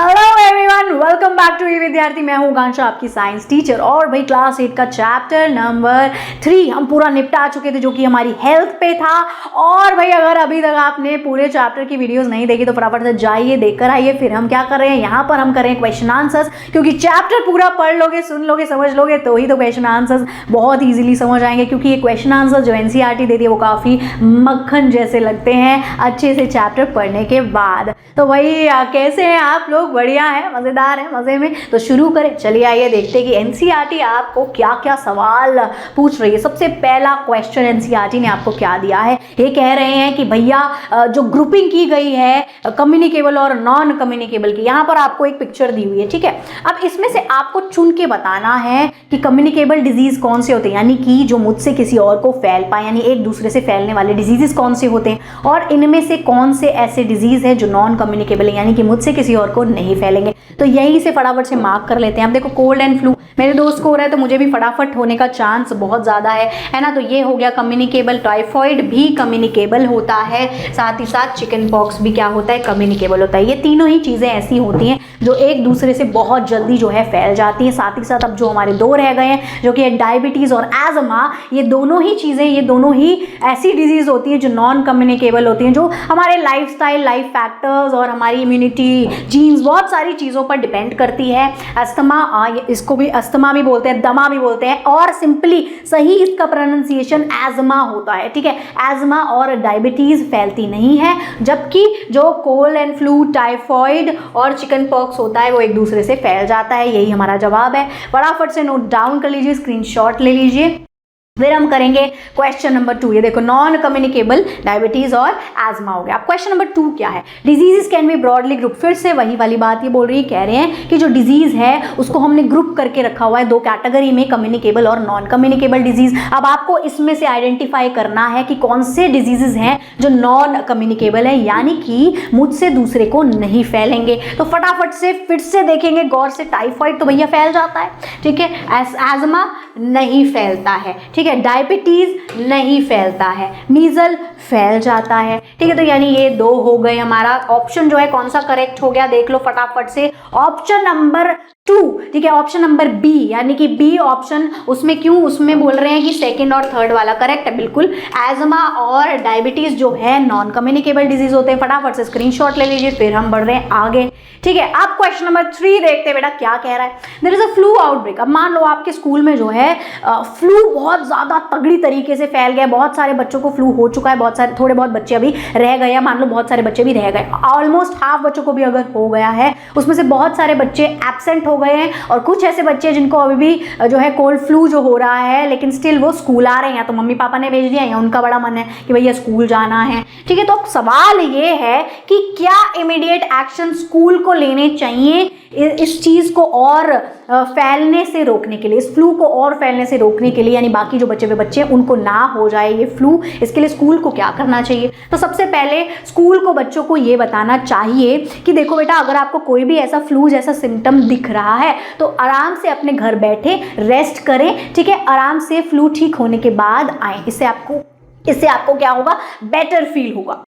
Hello everyone, welcome back to Vidyarthi. मैं हूँ गांशा, आपकी साइंस टीचर। और भाई क्लास 8 का चैप्टर नंबर 3 हम पूरा निपटा चुके थे, जो कि हमारी हेल्थ पे था। और भाई अगर अभी तक आपने पूरे चैप्टर की वीडियोस नहीं देखी तो फटाफट से जाइए, देखकर आइए। फिर हम क्या कर रहे हैं, यहाँ पर हम करें क्वेश्चन आंसर्स, क्योंकि चैप्टर पूरा पढ़ लोगे, सुन लोगे, समझ लोगे तो ही तो क्वेश्चन आंसर्स बहुत ईजिली समझ आएंगे। क्योंकि ये क्वेश्चन आंसर जो एनसीईआरटी देती है वो काफ़ी मक्खन जैसे लगते हैं अच्छे से चैप्टर पढ़ने के बाद। तो भाई कैसे हैं आप लोग? बढ़िया है, मज़ेदार है, मज़े में। तो शुरू करें, चलिए आइए देखते हैं कि एनसीईआरटी आपको क्या क्या सवाल पूछ रही है। सबसे पहला क्वेश्चन एनसीईआरटी ने आपको क्या दिया है, ये कह रहे हैं कि भैया जो ग्रुपिंग की गई है कम्युनिकेबल और नॉन कम्युनिकेबल की, यहाँ पर आपको एक पिक्चर दी हुई है, ठीक है। अब इसमें से आपको चुन के बताना है कि कम्युनिकेबल डिजीज कौन से होते हैं, यानी कि जो मुझसे किसी और को फैल पाए, यानी एक दूसरे से फैलने वाले डिजीजेस कौन से होते हैं, और इनमें से कौन से ऐसे डिजीज है जो नॉन कम्युनिकेबल है, यानी कि मुझसे किसी और को नहीं फैलेंगे। तो यही से फटाफट से मार्क कर लेते हैं। अब देखो, कोल्ड एंड फ्लू मेरे दोस्त को हो रहा है तो मुझे भी फटाफट होने का चांस बहुत ज़्यादा है ना। तो ये हो गया कम्युनिकेबल। टाइफॉइड भी कम्युनिकेबल होता है, साथ ही साथ चिकन पॉक्स भी क्या होता है, कम्युनिकेबल होता है। ये तीनों ही चीज़ें ऐसी होती हैं जो एक दूसरे से बहुत जल्दी जो है फैल जाती हैं। साथ ही साथ अब जो हमारे दो रह गए हैं, जो कि डायबिटीज़ और एजमा, ये दोनों ही चीज़ें, ये दोनों ही ऐसी डिजीज़ होती हैं जो नॉन कम्युनिकेबल होती हैं, जो हमारे लाइफस्टाइल, लाइफ फैक्टर्स और हमारी इम्यूनिटी, जीन्स, बहुत सारी चीज़ों पर डिपेंड करती है। अस्थमा, इसको भी अस्थमा भी बोलते हैं, दमा भी बोलते हैं, और सिंपली सही इसका प्रोनाउंसिएशन एजमा होता है, ठीक है। एजमा और डायबिटीज़ फैलती नहीं है, जबकि जो कोल्ड एंड फ्लू, टाइफॉइड और चिकन पॉक्स होता है वो एक दूसरे से फैल जाता है। यही हमारा जवाब है। फटाफट से नोट डाउन कर लीजिए, स्क्रीनशॉट ले लीजिए। फिर हम करेंगे क्वेश्चन नंबर 2। ये देखो, नॉन कम्युनिकेबल डायबिटीज और एजमा हो गया। अब क्वेश्चन नंबर 2 क्या है, diseases can be broadly group. फिर से वही वाली बात ये बोल रही है, कह रहे हैं कि जो डिजीज है उसको हमने ग्रुप करके रखा हुआ है दो कैटेगरी में, कम्युनिकेबल और नॉन कम्युनिकेबल डिजीज। अब आपको इसमें से आइडेंटिफाई करना है कि कौन से डिजीजेस हैं जो नॉन कम्युनिकेबल है, यानी कि मुझसे दूसरे को नहीं फैलेंगे। तो फटाफट से फिर से देखेंगे गौर से। टाइफॉइड तो भैया फैल जाता है, ठीक है। एजमा नहीं फैलता है, ठीक है। डायबिटीज नहीं फैलता है। मीजल फैल जाता है, ठीक है। तो यानी ये दो हो गए। हमारा ऑप्शन जो है कौन सा करेक्ट हो गया, देख लो फटाफट से। ऑप्शन नंबर 2, ठीक है। ऑप्शन नंबर बी, यानी कि बी ऑप्शन, उसमें क्यों, उसमें बोल रहे हैं कि सेकंड और थर्ड वाला करेक्ट है, बिल्कुल। एजमा और डायबिटीज जो है नॉन कम्युनिकेबल डिजीज होते हैं। फटाफट से स्क्रीनशॉट ले लीजिए, फिर हम बढ़ रहे हैं आगे, ठीक है। अब क्वेश्चन नंबर 3 देखते हैं बेटा क्या कह रहा है। There is a flu outbreak. अब मान लो आपके स्कूल में जो है फ्लू बहुत ज्यादा तगड़ी तरीके से फैल गया, बहुत सारे बच्चों को फ्लू हो चुका है, बहुत सारे, थोड़े बहुत बच्चे अभी रह गए हैं, मान लो बहुत सारे बच्चे भी रह गए, ऑलमोस्ट हाफ बच्चों को भी अगर हो गया है, उसमें से बहुत सारे बच्चे एब्सेंट हो गए हैं, और कुछ ऐसे बच्चे जिनको अभी भी जो है कोल्ड फ्लू जो हो रहा है, लेकिन स्टिल वो स्कूल आ रहे हैं, या तो मम्मी पापा ने भेज दिया या उनका बड़ा मन है कि भैया स्कूल जाना है, ठीक है। तो सवाल ये है कि क्या इमीडिएट एक्शन स्कूल को लेने चाहिए इस चीज को और फैलने से रोकने के लिए, इस फ्लू को और फैलने से रोकने के लिए, यानी बाकी जो बचे हुए बच्चे उनको ना हो जाए ये फ्लू, इसके लिए स्कूल को क्या करना चाहिए। तो सबसे पहले स्कूल को बच्चों को ये बताना चाहिए कि देखो बेटा, अगर आपको कोई भी ऐसा फ्लू जैसा सिम्टम दिख रहा है तो आराम से अपने घर बैठे रेस्ट करें, ठीक है। आराम से फ्लू ठीक होने के बाद आए, इससे आपको क्या होगा, बेटर फील होगा।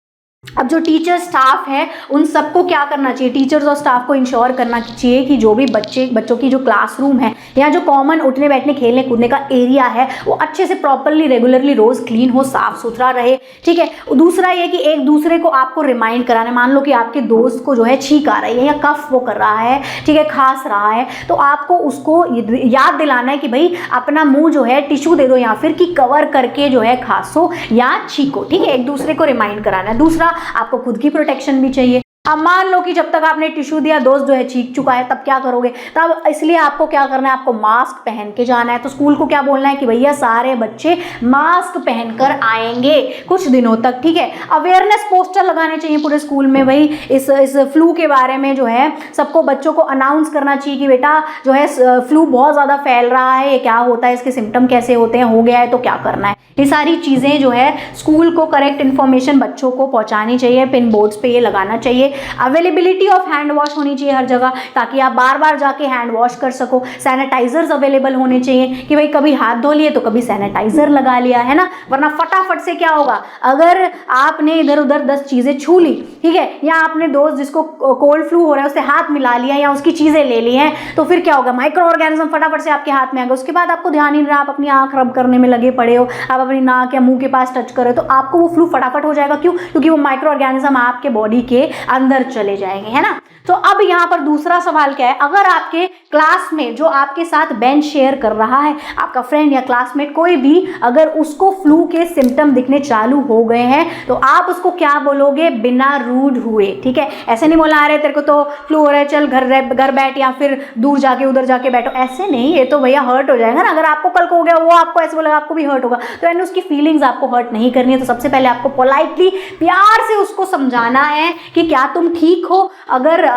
अब जो टीचर स्टाफ है उन सबको क्या करना चाहिए, टीचर्स और स्टाफ को इंश्योर करना चाहिए कि जो भी बच्चों की जो क्लासरूम है या जो कॉमन उठने बैठने खेलने कूदने का एरिया है वो अच्छे से प्रॉपरली रेगुलरली रोज क्लीन हो, साफ सुथरा रहे, ठीक है। दूसरा ये कि एक दूसरे को आपको रिमाइंड कराना, मान लो कि आपके दोस्त को जो है छींक आ रही है या कफ वो कर रहा है, ठीक है, खांस रहा है, तो आपको उसको याद दिलाना है कि भाई अपना मुंह जो है टिश्यू दे दो, या फिर कि कवर करके जो है खांसो या छींको, ठीक है। एक दूसरे को रिमाइंड कराना है। दूसरा, आपको खुद की प्रोटेक्शन भी चाहिए। अब मान लो कि जब तक आपने टिश्यू दिया दोस्त जो है छींक चुका है, तब क्या करोगे, तब इसलिए आपको क्या करना है, आपको मास्क पहन के जाना है। तो स्कूल को क्या बोलना है कि भैया सारे बच्चे मास्क पहनकर आएंगे कुछ दिनों तक, ठीक है। अवेयरनेस पोस्टर लगाने चाहिए पूरे स्कूल में, भाई इस फ्लू के बारे में जो है सबको बच्चों को अनाउंस करना चाहिए कि बेटा जो है फ्लू बहुत ज़्यादा फैल रहा है, ये क्या होता है, इसके सिम्टम कैसे होते हैं, हो गया है तो क्या करना है। ये सारी चीज़ें जो है स्कूल को करेक्ट इन्फॉर्मेशन बच्चों को पहुँचानी चाहिए, पिन बोर्ड्स पर ये लगाना चाहिए। अवेलेबिलिटी ऑफ हैंड वॉश होनी चाहिए हर जगह, ताकि आप बार बार जाके हैंड वॉश कर सको। सैनिटाइजर्स अवेलेबल होने चाहिए कि भाई कभी हाथ धो लिए तो कभी सैनिटाइजर लगा लिया, है ना, वरना फटाफट से क्या होगा, अगर आपने इधर उधर 10 चीजें छू ली, ठीक है, या आपने दोस्त जिसको कोल्ड फ्लू हो रहा है उससे हाथ मिला लिया या उसकी चीजें ले ली हैं, तो फिर क्या होगा, माइक्रो ऑर्गेनिज्म फटाफट से आपके हाथ में आएगा। उसके बाद आपको ध्यान ही नहीं रहा, आप अपनी आंख रब करने में लगे पड़े हो, आप अपनी नाक या मुंह के पास टच करो, तो आपको वो फ्लू फटाफट हो जाएगा। क्यों? क्योंकि वो माइक्रो ऑर्गेनिज्म आपके बॉडी के अंदर चले जाएंगे, है ना। तो अब यहाँ पर दूसरा सवाल क्या है, अगर आपके क्लास में जो आपके साथ बेंच शेयर कर रहा है, आपका फ्रेंड या क्लासमेट कोई भी, अगर उसको फ्लू के सिम्टम दिखने चालू हो गए हैं, तो आप उसको क्या बोलोगे बिना रूड हुए, ठीक है। ऐसे नहीं बोला अरे तेरे को तो फ्लू हो रहा है, चल घर बैठ या फिर दूर जाके उधर जाके बैठो, ऐसे नहीं, ये तो भैया हर्ट हो जाएगा ना। अगर आपको कल को हो गया, वो आपको ऐसे बोलेगा, आपको भी हर्ट होगा। तो यानी उसकी फीलिंग्स आपको हर्ट नहीं करनी है। तो सबसे पहले आपको पोलाइटली प्यार से उसको समझाना है कि क्या तुम ठीक हो। अगर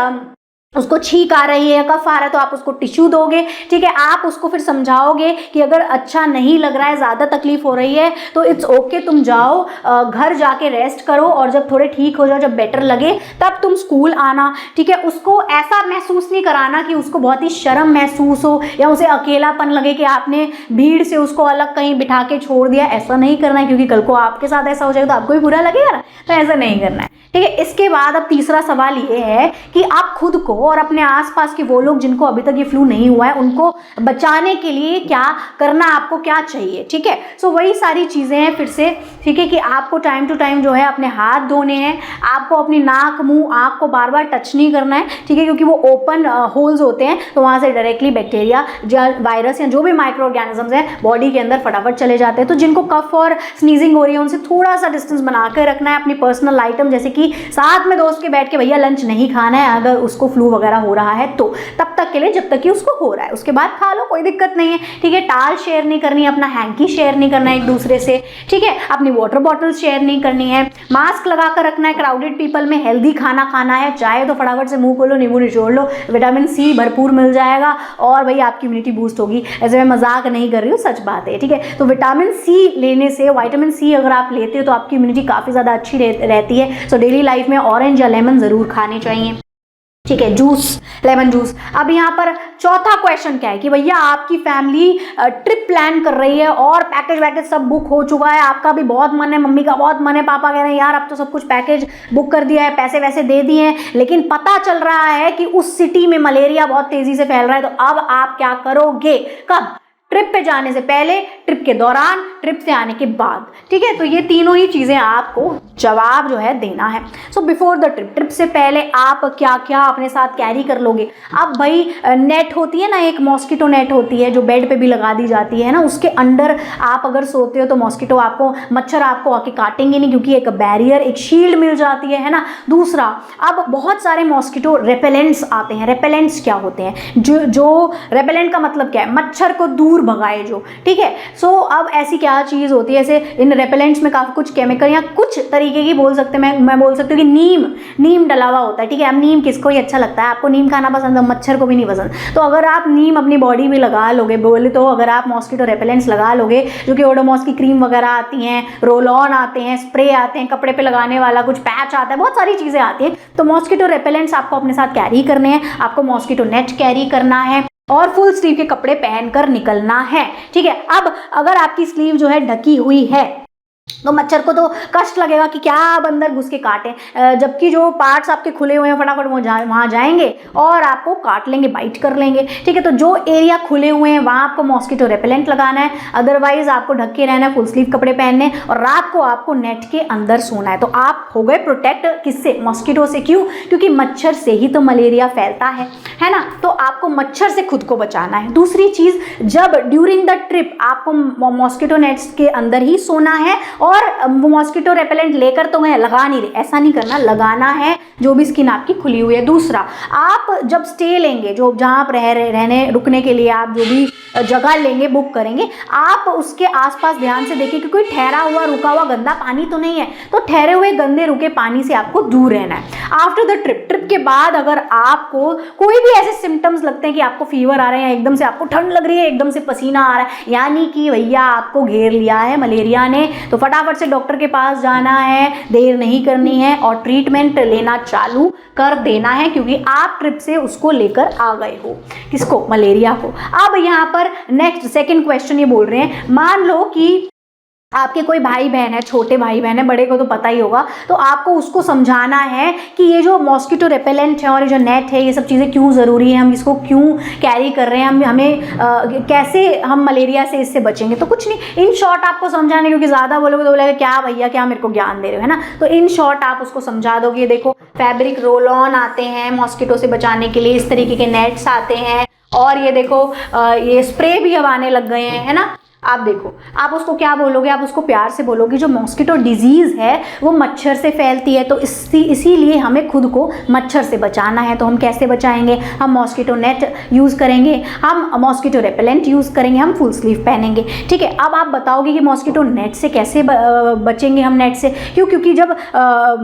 उसको छींक आ रही है, कफ आ रहा है, तो आप उसको टिश्यू दोगे, ठीक है। आप उसको फिर समझाओगे कि अगर अच्छा नहीं लग रहा है, ज़्यादा तकलीफ हो रही है, तो इट्स ओके, तुम जाओ घर जाके रेस्ट करो, और जब थोड़े ठीक हो जाओ, जब बेटर लगे, तब तुम स्कूल आना, ठीक है। उसको ऐसा महसूस नहीं कराना कि उसको बहुत ही शर्म महसूस हो या उसे अकेलापन लगे कि आपने भीड़ से उसको अलग कहीं बिठा के छोड़ दिया। ऐसा नहीं करना है, क्योंकि कल को आपके साथ ऐसा हो जाएगा तो आपको भी बुरा लगेगा ना, तो ऐसा नहीं करना है, ठीक है। इसके बाद अब तीसरा सवाल ये है कि आप खुद को और अपने आसपास के वो लोग जिनको अभी तक ये फ्लू नहीं हुआ है, उनको बचाने के लिए क्या करना, आपको क्या चाहिए, ठीक है। सो वही सारी चीज़ें हैं फिर से, ठीक है, कि आपको टाइम टू टाइम जो है अपने हाथ धोने हैं, आपको अपनी नाक मुंह आँख को बार बार टच नहीं करना है, ठीक है, क्योंकि वो ओपन होल्स होते हैं, तो वहाँ से डायरेक्टली बैक्टीरिया या वायरस या जो भी माइक्रो ऑर्गेनिजम्स हैं बॉडी के अंदर फटाफट चले जाते हैं। तो जिनको कफ और स्नीजिंग हो रही है, उनसे थोड़ा सा डिस्टेंस बना कर रखना है। अपनी पर्सनल आइटम जैसे कि साथ में दोस्त के बैठ के भैया लंच नहीं खाना है, अगर उसको फ्लू वगैरह हो रहा है तो तब तक के लिए, जब तक कि उसको हो रहा है, उसके बाद खा लो, कोई दिक्कत नहीं है, ठीक है। टाल शेयर नहीं करनी है, अपना हैंकी शेयर नहीं करना है एक दूसरे से, ठीक है। अपनी वाटर बॉटल शेयर नहीं करनी है, मास्क लगा कर रखना है। क्राउडेड पीपल में हेल्दी खाना खाना है, चाहे तो फटाफट से मुंह खोलो, नींबू निचोड़ लो, विटामिन सी भरपूर मिल जाएगा और भाई आपकी इम्यूनिटी बूस्ट होगी। ऐसे मैं मजाक नहीं कर रही हूँ, सच बात है, ठीक है। तो विटामिन सी लेने से, विटामिन सी अगर आप लेते हो तो आपकी इम्यूनिटी काफ़ी ज़्यादा अच्छी रहती है। सो डेली लाइफ में ऑरेंज या लेमन ज़रूर खाने चाहिए, ठीक है, जूस, लेमन जूस। अब यहाँ पर चौथा क्वेश्चन क्या है कि भैया आपकी फैमिली ट्रिप प्लान कर रही है और पैकेज वैकेज सब बुक हो चुका है, आपका भी बहुत मन है, मम्मी का बहुत मन है, पापा कह रहे हैं यार अब तो सब कुछ पैकेज बुक कर दिया है, पैसे वैसे दे दिए हैं, लेकिन पता चल रहा है कि उस सिटी में मलेरिया बहुत तेजी से फैल रहा है, तो अब आप क्या करोगे? कब? ट्रिप पे जाने से पहले, ट्रिप के दौरान, ट्रिप से आने के बाद, ठीक है। तो ये तीनों ही चीज़ें आपको जवाब जो है देना है। So before the trip, trip से पहले आप क्या क्या अपने साथ कैरी कर लोगे? अब भाई नेट होती है ना, एक मॉस्किटो नेट होती है जो बेड पे भी लगा दी जाती है ना, उसके अंडर आप अगर सोते हो तो मॉस्किटो आपको, मच्छर आपको आके काटेंगे नहीं, क्योंकि एक बैरियर, एक शील्ड मिल जाती है ना। दूसरा, अब बहुत सारे मॉस्किटो रेपेलेंट्स आते हैं। रेपेलेंट्स क्या होते हैं? जो रेपेलेंट का मतलब क्या है? मच्छर को दूर भगाए जो, ठीक है। सो अब ऐसी क्या चीज़ होती है, ऐसे इन रेपेलेंट्स में काफ़ी कुछ केमिकल या कुछ तरीके की बोल सकते हैं, मैं बोल सकती हूँ कि नीम डला हुआ होता है, ठीक है। अब नीम किसको ही अच्छा लगता है? आपको नीम खाना पसंद है, मच्छर को भी नहीं पसंद। तो अगर आप नीम अपनी बॉडी में लगा लोगे, बोले तो अगर आप मॉस्किटो रेपेलेंट्स लगा लोगे, जो कि ओडोमॉस की क्रीम वगैरह आती हैं, रोल ऑन आते हैं, स्प्रे आते हैं, कपड़े पे लगाने वाला कुछ पैच आता है, बहुत सारी चीज़ें आती हैं, तो मॉस्किटो रेपेलेंट्स आपको अपने साथ कैरी करने हैं। आपको मॉस्किटो नेट कैरी करना है और फुल स्लीव के कपड़े पहनकर निकलना है, ठीक है। अब अगर आपकी स्लीव जो है ढकी हुई है तो मच्छर को तो कष्ट लगेगा कि क्या आप अंदर घुस के काटें, जबकि जो पार्ट्स आपके खुले हुए हैं फटाफट वो वहाँ जाएंगे और आपको काट लेंगे, बाइट कर लेंगे, ठीक है। तो जो एरिया खुले हुए हैं वहाँ आपको मॉस्किटो रेपेलेंट लगाना है, अदरवाइज आपको ढक के रहना है, फुल स्लीव कपड़े पहनने, और रात को आपको नेट के अंदर सोना है। तो आप हो गए प्रोटेक्ट किससे? मॉस्किटो से। क्यों? क्योंकि मच्छर से ही तो मलेरिया फैलता है ना। तो आपको मच्छर से खुद को बचाना है। दूसरी चीज़, जब ड्यूरिंग द ट्रिप आपको मॉस्किटो नेट्स के अंदर ही सोना है, और मॉस्किटो रेपेलेंट लेकर तो गए, लगा नहीं रहे, ऐसा नहीं करना, लगाना है जो भी स्किन आपकी खुली हुई है। दूसरा, आप जब स्टे लेंगे, जो जहाँ आप रहने रुकने के लिए आप जो भी जगह लेंगे, बुक करेंगे, आप उसके आसपास ध्यान से देखिए कि कोई ठहरा हुआ रुका हुआ गंदा पानी तो नहीं है। तो ठहरे हुए गंदे रुके पानी से आपको दूर रहना है। आफ्टर द ट्रिप, ट्रिप के बाद अगर आपको कोई भी ऐसे सिम्टम्स लगते हैं कि आपको फीवर आ रहा है या एकदम से आपको ठंड लग रही है, एकदम से पसीना आ रहा है, यानी कि भैया आपको घेर लिया है मलेरिया ने, तो फटाफट से डॉक्टर के पास जाना है, देर नहीं करनी है और ट्रीटमेंट लेना चालू कर देना है, क्योंकि आप ट्रिप से उसको लेकर आ गए हो। किसको? मलेरिया को। अब यहाँ पर नेक्स्ट सेकंड क्वेश्चन ये बोल रहे हैं, मान लो कि आपके कोई भाई बहन है, छोटे भाई बहन है, बड़े को तो पता ही होगा, तो आपको उसको समझाना है कि ये जो मॉस्किटो रेपेलेंट है और ये जो नेट है, ये सब चीज़ें क्यों ज़रूरी है, हम इसको क्यों कैरी कर रहे हैं, हमें कैसे हम मलेरिया से इससे बचेंगे। तो कुछ नहीं, इन शॉर्ट आपको समझाने, क्योंकि ज़्यादा बोलोगे तो बोलेगा क्या भैया क्या मेरे को ज्ञान दे रहे हो, है ना। तो इन शॉर्ट आप उसको समझा दोगे। देखो फैब्रिक रोल ऑन आते हैं मॉस्किटो से बचाने के लिए, इस तरीके के नेट्स आते हैं, और ये देखो ये स्प्रे भी अब आने लग गए हैं, है ना। आप देखो, आप उसको क्या बोलोगे, आप उसको प्यार से बोलोगे जो मॉस्किटो डिजीज़ है वो मच्छर से फैलती है, तो इसीलिए हमें खुद को मच्छर से बचाना है। तो हम कैसे बचाएंगे? हम मॉस्किटो नेट यूज़ करेंगे, हम मॉस्किटो रेपेलेंट यूज़ करेंगे, हम फुल स्लीव पहनेंगे। ठीक है, अब आप बताओगे कि मॉस्किटो नेट से कैसे बचेंगे हम नेट से? क्योंकि जब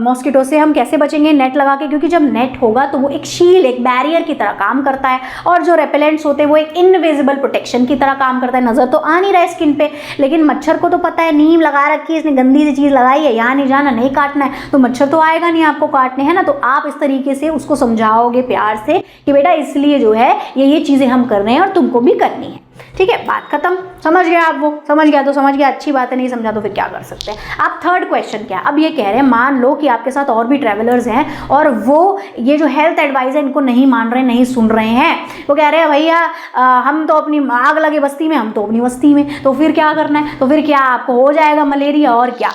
मॉस्किटो से हम कैसे बचेंगे नेट लगा के? क्योंकि जब नेट होगा तो वो एक शील्ड, एक बैरियर की तरह काम करता है, और जो रेपेलेंट्स होते हैं वो एक इनविजिबल प्रोटेक्शन की तरह काम करता है। नज़र तो आ नहीं रहा है स्किन पे, लेकिन मच्छर को तो पता है, नीम लगा रखी है इसने, गंदी सी चीज लगाई है, यहाँ नहीं जाना, नहीं काटना है, तो मच्छर तो आएगा नहीं आपको काटने, है ना। तो आप इस तरीके से उसको समझाओगे प्यार से कि बेटा इसलिए जो है ये चीजें हम कर रहे हैं और तुमको भी करनी है। ठीक है, बात खत्म। समझ गया आप? वो समझ गया तो समझ गया, अच्छी बात है, नहीं समझा तो फिर क्या कर सकते हैं। अब थर्ड क्वेश्चन क्या? अब ये कह रहे हैं मान लो कि आपके साथ और भी ट्रैवलर्स हैं और वो ये जो हेल्थ एडवाइस है इनको नहीं मान रहे, नहीं सुन रहे हैं। वो कह रहे हैं भैया हम तो अपनी आग लगे बस्ती में, हम तो अपनी बस्ती में, तो फिर क्या करना है? तो फिर क्या आपको हो जाएगा मलेरिया और क्या?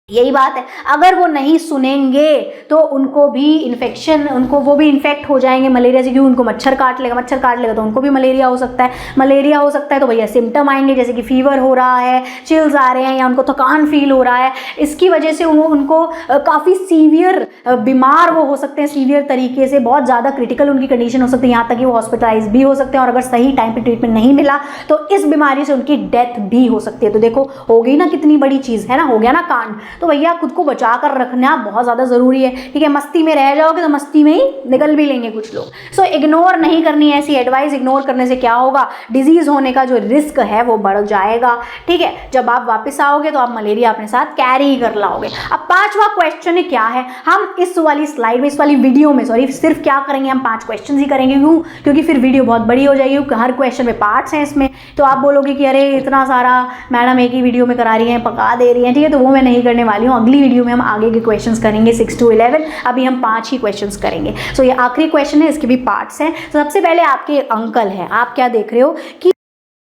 यही बात है, अगर वो नहीं सुनेंगे तो उनको भी इन्फेक्शन, वो भी इन्फेक्ट हो जाएंगे मलेरिया से, क्योंकि उनको मच्छर काट लेगा तो उनको भी मलेरिया हो सकता है। मलेरिया हो सकता है तो भैया सिम्टम आएंगे, जैसे कि फीवर हो रहा है, चिल्स आ रहे हैं, या उनको थकान फील हो रहा है। इसकी वजह से उनको काफ़ी सीवियर बीमार वो हो सकते हैं, सीवियर तरीके से, बहुत ज़्यादा क्रिटिकल उनकी कंडीशन हो सकती है, यहाँ तक कि वो हॉस्पिटलाइज भी हो सकते हैं, और अगर सही टाइम पर ट्रीटमेंट नहीं मिला तो इस बीमारी से उनकी डेथ भी हो सकती है। तो देखो हो गई ना कितनी बड़ी चीज़, है ना, हो गया ना कांड। तो भैया खुद को बचा कर रखना बहुत ज़्यादा ज़रूरी है। ठीक है, मस्ती में रह जाओगे तो मस्ती में ही निकल भी लेंगे कुछ लोग। सो इग्नोर नहीं करनी है ऐसी एडवाइस। इग्नोर करने से क्या होगा? डिजीज़ होने का जो रिस्क है वो बढ़ जाएगा। ठीक है, जब आप वापस आओगे तो आप मलेरिया अपने साथ कैरी कर लाओगे। अब पांचवा क्वेश्चन क्या है? हम इस वाली स्लाइड में, इस वाली वीडियो में सिर्फ क्या करेंगे, हम 5 क्वेश्चन ही करेंगे। क्यों? क्योंकि फिर वीडियो बहुत बड़ी हो जाएगी, हर क्वेश्चन में पार्ट्स हैं इसमें, तो आप बोलोगे कि अरे इतना सारा मैडम एक ही वीडियो में करा रही हैं, पका दे रही हैं। ठीक है, तो वो मैं नहीं करने वाली हूँ। अगली वीडियो में हम आगे के क्वेश्चंस करेंगे 6 to 11। अभी हम 5 ही क्वेश्चंस करेंगे। सो ये आखिरी क्वेश्चन है, इसके भी पार्ट्स हैं। तो सबसे पहले आपके अंकल हैं, आप क्या देख रहे हो कि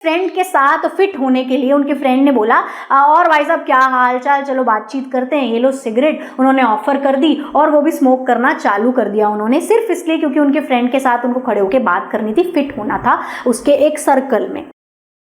फ्रेंड के साथ फिट होने के लिए उनके फ्रेंड ने बोला और भाई साहब क्या हाल चाल, चलो बातचीत करते हैं, ये लो सिगरेट उन्होंने ऑफर कर दी, और वो भी स्मोक करना चालू कर दिया उन्होंने, सिर्फ इसलिए क्योंकि उनके फ्रेंड के साथ उनको खड़े होकर बात करनी थी, फिट होना था उसके एक सर्कल में।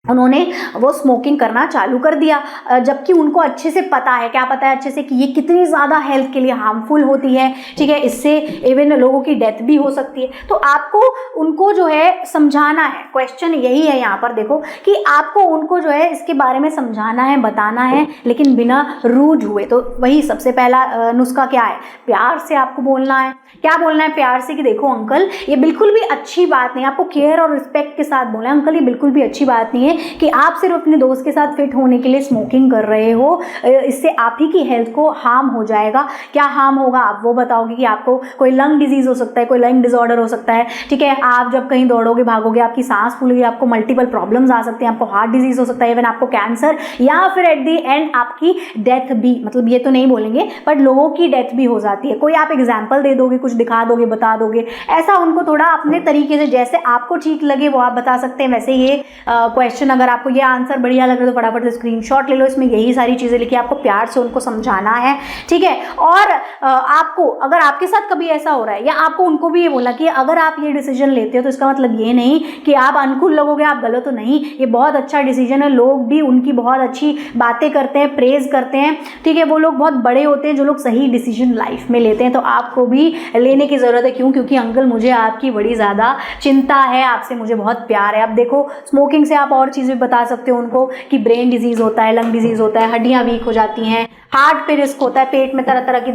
उन्होंने वो स्मोकिंग करना चालू कर दिया, जबकि उनको अच्छे से पता है, क्या पता है अच्छे से कि ये कितनी ज़्यादा हेल्थ के लिए हार्मफुल होती है। ठीक है, इससे इवन लोगों की डेथ भी हो सकती है। तो आपको उनको जो है समझाना है। क्वेश्चन यही है यहाँ पर, देखो कि आपको उनको जो है इसके बारे में समझाना है, बताना है, लेकिन बिना रूड हुए। तो वही सबसे पहला नुस्खा क्या है? प्यार से आपको बोलना है। क्या बोलना है? प्यार से कि देखो अंकल ये बिल्कुल भी अच्छी बात नहीं, आपको केयर और रिस्पेक्ट के साथ बोलना है, अंकल ये बिल्कुल भी अच्छी बात नहीं है कि आप सिर्फ अपने दोस्त के साथ फिट होने के लिए स्मोकिंग कर रहे हो, इससे आप ही की हेल्थ को हार्म हो जाएगा। क्या हार्म होगा आप वो बताओगे कि आपको कोई लंग डिजीज हो सकता है, कोई लंग डिसऑर्डर हो सकता है। ठीक है, आप जब कहीं दौड़ोगे भागोगे आपकी सांस फूलेगी, आपको मल्टीपल प्रॉब्लम्स आ सकते हैं, आपको हार्ट डिजीज हो सकता है, इवन आपको कैंसर, या फिर एट दी एंड आपकी डेथ भी, मतलब ये तो नहीं बोलेंगे बट लोगों की डेथ भी हो जाती है। कोई आप एग्जाम्पल दे दोगे, कुछ दिखा दोगे, बता दोगे, ऐसा उनको थोड़ा अपने तरीके से जैसे आपको ठीक लगे वो आप बता सकते हैं। वैसे ये क्वेश्चन अगर आपको ये आंसर बढ़िया लग रहा है तो फटाफट से स्क्रीनशॉट ले लो, इसमें यही सारी चीज़ें लिखी, आपको प्यार से उनको समझाना है। ठीक है, और आपको अगर आपके साथ कभी ऐसा हो रहा है, या आपको उनको भी ये बोला कि अगर आप ये डिसीजन लेते हो तो इसका मतलब ये नहीं कि आप अनकूल लगोगे, आप गलत हो, नहीं, ये बहुत अच्छा डिसीजन है। लोग भी उनकी बहुत अच्छी बातें करते हैं, प्रेज करते हैं। ठीक है, वो लोग बहुत बड़े होते हैं जो लोग सही डिसीजन लाइफ में लेते हैं, तो आपको भी लेने की ज़रूरत है। क्यों? क्योंकि अंकल मुझे आपकी बड़ी ज़्यादा चिंता है, आपसे मुझे बहुत प्यार है। अब देखो स्मोकिंग से आप और चीज़ें बता सकते हो उनको कि ब्रेन डिजीज़ होता है, लंग डिजीज़ होता है, हड्डियाँ वीक हो जाती हैं, हार्ट पे रिस्क होता है, पेट में तरह तरह की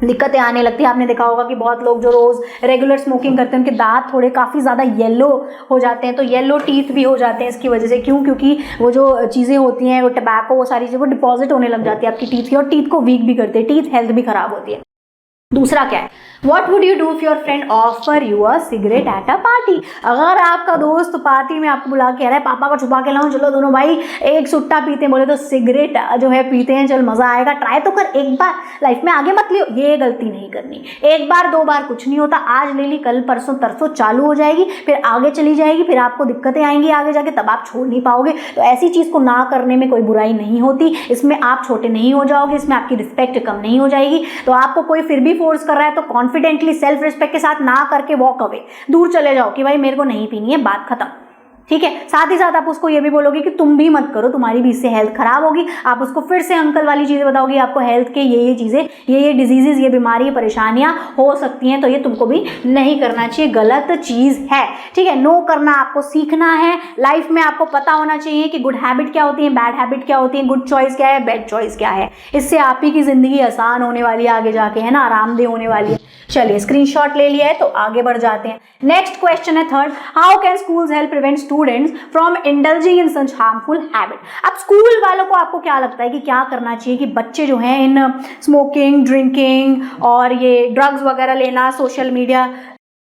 दिक्कतें आने लगती है। आपने देखा होगा कि बहुत लोग जो रोज़ रेगुलर स्मोकिंग करते हैं उनके दांत थोड़े काफ़ी ज़्यादा येलो हो जाते हैं, तो येलो टीथ भी हो जाते हैं इसकी वजह से। क्यों? क्योंकि वो जो चीज़ें होती हैं, वो टबैको, वो सारी चीज़ें वो डिपॉजिट होने लग जाती है आपकी टीथ की, और टीथ को वीक भी करते हैं, टीथ हेल्थ भी ख़राब होती है। दूसरा क्या है, what would you do if your friend offer you a cigarette at a party. अगर आपका दोस्त पार्टी में आपको बुला के कह रहा है पापा को छुपा के लाऊं, चलो दोनों भाई एक सुट्टा पीते हैं, बोले तो सिगरेट जो है पीते हैं, चल मजा आएगा, ट्राई तो कर एक बार, लाइफ में आगे मत लियो। ये गलती नहीं करनी। एक बार दो बार कुछ नहीं होता, आज ले ली, कल परसों तरसों चालू हो जाएगी, फिर आगे चली जाएगी, फिर आपको दिक्कतें आएंगी आगे जाके, तब आप छोड़ नहीं पाओगे। तो ऐसी चीज को ना करने में कोई बुराई नहीं होती, इसमें आप छोटे नहीं हो जाओगे, इसमें आपकी रिस्पेक्ट कम नहीं हो जाएगी। तो आपको कोई फिर भी फोर्स कर रहा है तो कॉन्फिडेंटली सेल्फ रिस्पेक्ट के साथ ना करके वॉक अवे, दूर चले जाओ कि भाई मेरे को नहीं पीनी है, बात खत्म। ठीक है। साथ ही साथ आप उसको ये भी बोलोगे कि तुम भी मत करो, तुम्हारी भी इससे हेल्थ खराब होगी। आप उसको फिर से अंकल वाली चीजें बताओगे, आपको हेल्थ के ये चीजें, ये डिजीजेस, ये बीमारी, ये परेशानियां हो सकती हैं, तो ये तुमको भी नहीं करना चाहिए, गलत चीज है। ठीक है। नो करना आपको सीखना है। लाइफ में आपको पता होना चाहिए कि गुड हैबिट क्या होती है, बैड हैबिट क्या होती है, गुड चॉइस क्या है, बैड चॉइस क्या है। इससे आप ही की जिंदगी आसान होने वाली है आगे जाके, है ना, आरामदेह होने वाली है। चलिए स्क्रीनशॉट ले लिया है तो आगे बढ़ जाते हैं। नेक्स्ट क्वेश्चन है third, how can schools help prevent students from indulging in such harmful habit. अब स्कूल वालों को आपको क्या लगता है कि क्या करना चाहिए कि बच्चे जो हैं इन स्मोकिंग, ड्रिंकिंग और ये ड्रग्स वगैरह लेना, सोशल मीडिया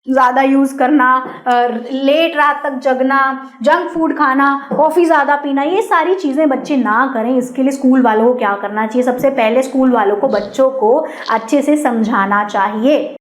ज़्यादा यूज़ करना, लेट रात तक जगना, जंक फूड खाना, कॉफ़ी ज़्यादा पीना, ये सारी चीज़ें बच्चे ना करें, इसके लिए स्कूल वालों को क्या करना चाहिए? सबसे पहले स्कूल वालों को बच्चों को अच्छे से समझाना चाहिए,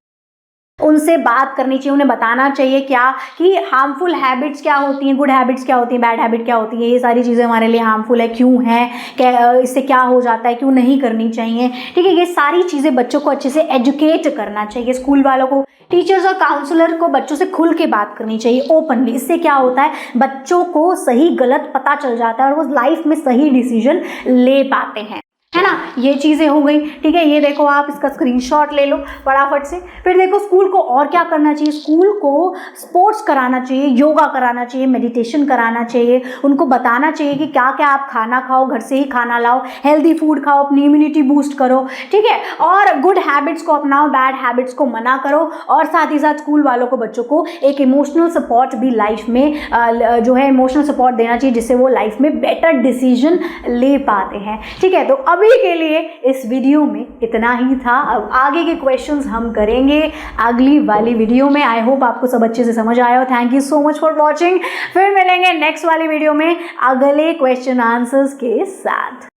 उनसे बात करनी चाहिए, उन्हें बताना चाहिए क्या कि हार्मफुल हैबिट्स क्या होती हैं, गुड हैबिट्स क्या होती हैं, बैड हैबिट क्या होती है, ये सारी चीज़ें हमारे लिए हार्मफुल है, क्यों है, क्या इससे क्या हो जाता है, क्यों नहीं करनी चाहिए। ठीक है। ये सारी चीज़ें बच्चों को अच्छे से एजुकेट करना चाहिए। स्कूल वालों को, टीचर्स और काउंसलर को बच्चों से खुल के बात करनी चाहिए ओपनली। इससे क्या होता है, बच्चों को सही गलत पता चल जाता है और वो लाइफ में सही डिसीजन ले पाते हैं, है ना। ये चीज़ें हो गई। ठीक है। ये देखो, आप इसका स्क्रीनशॉट ले लो फटाफट से। फिर देखो स्कूल को और क्या करना चाहिए, स्कूल को स्पोर्ट्स कराना चाहिए, योगा कराना चाहिए, मेडिटेशन कराना चाहिए, उनको बताना चाहिए कि क्या क्या आप खाना खाओ, घर से ही खाना लाओ, हेल्दी फूड खाओ, अपनी इम्यूनिटी बूस्ट करो। ठीक है। और गुड हैबिट्स को अपनाओ, बैड हैबिट्स को मना करो। और साथ ही साथ स्कूल वालों को बच्चों को एक इमोशनल सपोर्ट भी लाइफ में जो है इमोशनल सपोर्ट देना चाहिए, जिससे वो लाइफ में बेटर डिसीजन ले पाते हैं। ठीक है। तो अभी के लिए इस वीडियो में इतना ही था। अब आगे के क्वेश्चंस हम करेंगे अगली वाली वीडियो में। आई होप आपको सब अच्छे से समझ आया हो। Thank you so much for watching. फिर मिलेंगे नेक्स्ट वाली वीडियो में अगले क्वेश्चन आंसर्स के साथ।